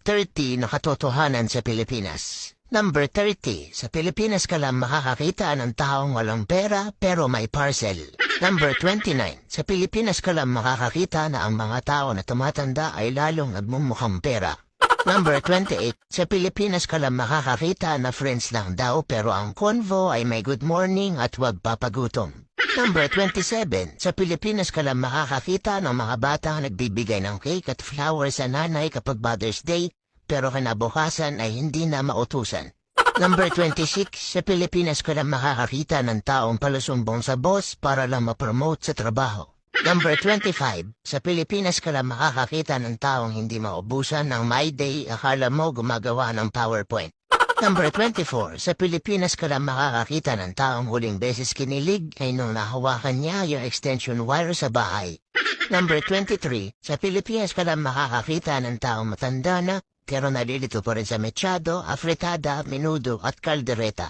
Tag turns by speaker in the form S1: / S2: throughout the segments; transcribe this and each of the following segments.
S1: 30 na katotohanan sa Pilipinas. Number 30, sa Pilipinas ka lang makakakita ng taong walang pera pero may parcel. Number 29, sa Pilipinas ka lang makakakita na ang mga tao na tumatanda ay lalong nagmumukhang pera. Number 28, sa Pilipinas ka lang makakakita na friends lang daw pero ang convo ay may good morning at wag papagutom. Number 27, sa Pilipinas ka lang makakakita ng mga batang nagbibigay ng cake at flowers sa nanay kapag Mother's Day, pero kinabukasan ay hindi na mautusan. Number 26, sa Pilipinas ka lang makakakita ng taong palusumbong sa boss para lang ma-promote sa trabaho. Number 25, sa Pilipinas ka lang makakakita ng taong hindi maubusan ng My Day, akala mo gumagawa ng PowerPoint. Number 24, sa Pilipinas ka lang makakakita ng taong huling beses kinilig ay nung nahawakan niya yung extension wire sa bahay. Number 23, sa Pilipinas ka lang makakakita ng taong matanda na pero nalilito pa rin sa mechado, afritada, menudo at kaldereta.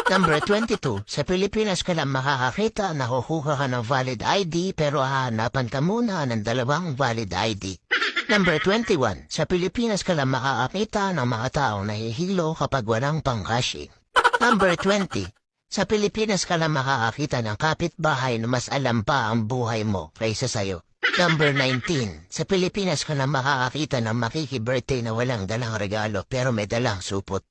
S1: Number 22, sa Pilipinas ka lang makakakita na kukuha ka ng valid ID pero hahanapan ka muna ng dalawang valid ID. Number 21, sa Pilipinas ka lang makakakita ng mga taong nahihilo kapag walang pang-cashing. Number 20, sa Pilipinas ka lang makakakita ng kapitbahay na mas alam pa ang buhay mo kaysa sayo. Number 19, sa Pilipinas ka lang makakakita ng makiki-birthday na walang dalang regalo pero may dalang supot.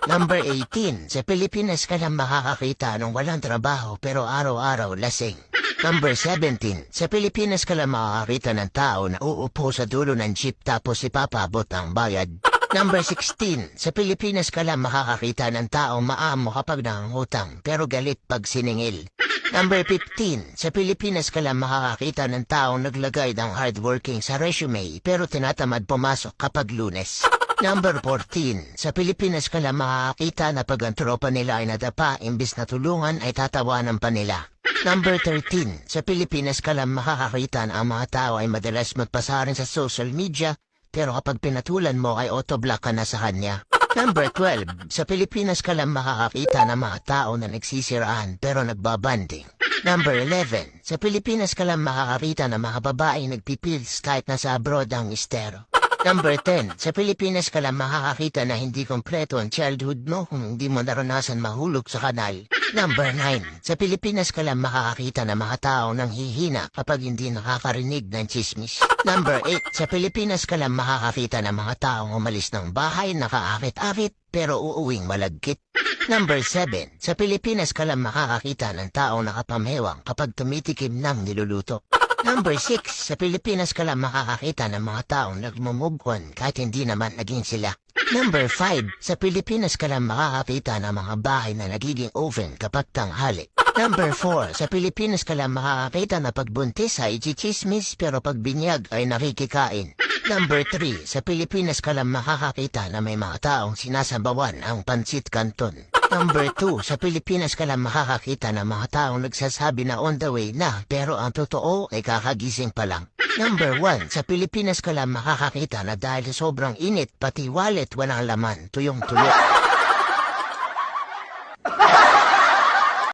S1: Number 18, sa Pilipinas ka lang makakakita ng walang trabaho pero araw-araw lasing. Number 17, sa Pilipinas ka lang makakakita ng tao na uupo sa dulo ng jeep tapos ipapabot ang bayad. Number 16, sa Pilipinas ka lang makakakita ng tao maamo kapag nangungutang pero galit pag siningil. Number 15, sa Pilipinas ka lang makakakita ng taong naglagay ng hardworking sa resume pero tinatamad pumasok kapag Lunes. Number 14, sa Pilipinas ka lang makakakita na pag ang tropa nila ay nadapa imbis na tulungan ay tatawanan pa nila. Number 13, sa Pilipinas ka lang makakakita na ang mga tao ay madalas magpasarin sa social media pero kapag pinatulan mo ay autoblock ka na sa kanya. Number 12, sa Pilipinas ka lang makakakita ng mga tao na nagsisiraan pero nagbabanding. Number 11, sa Pilipinas ka lang makakakita ng mga babaeng nagpipils kahit nasa abroad ang estero. Number 10, sa Pilipinas ka lang makakakita na hindi kompleto ang childhood mo kung hindi mo naranasan mahulog sa kanal. Number 9, sa Pilipinas ka lang makakakita ng mga tao nang hihina kapag hindi nakakarinig ng chismis. Number 8, sa Pilipinas ka lang makakakita ng mga taong umalis ng bahay nakaakit-akit pero uuwing malagkit. Number 7, sa Pilipinas ka lang makakakita ng taong nakapamewang kapag tumitikim ng niluluto. Number 6, sa Pilipinas ka lang makakakita ng mga taong nagmumove on kahit hindi naman naging sila. Number 5, sa Pilipinas ka lang makakakita ng mga bahay na nagiging oven kapag tanghali. Number 4, sa Pilipinas ka lang makakakita na pagbuntis ay chichismis pero pagbinyag ay nakikikain. Number 3, sa Pilipinas ka lang makakakita na may mga taong sinasabawan ang pansit canton. Number 2, sa Pilipinas ka lang makakakita ng mga taong nagsasabi na on the way na pero ang totoo ay kakagising pa lang. Number 1, sa Pilipinas ka lang makakakita na dahil sobrang init pati wallet walang laman tuyong tuyo.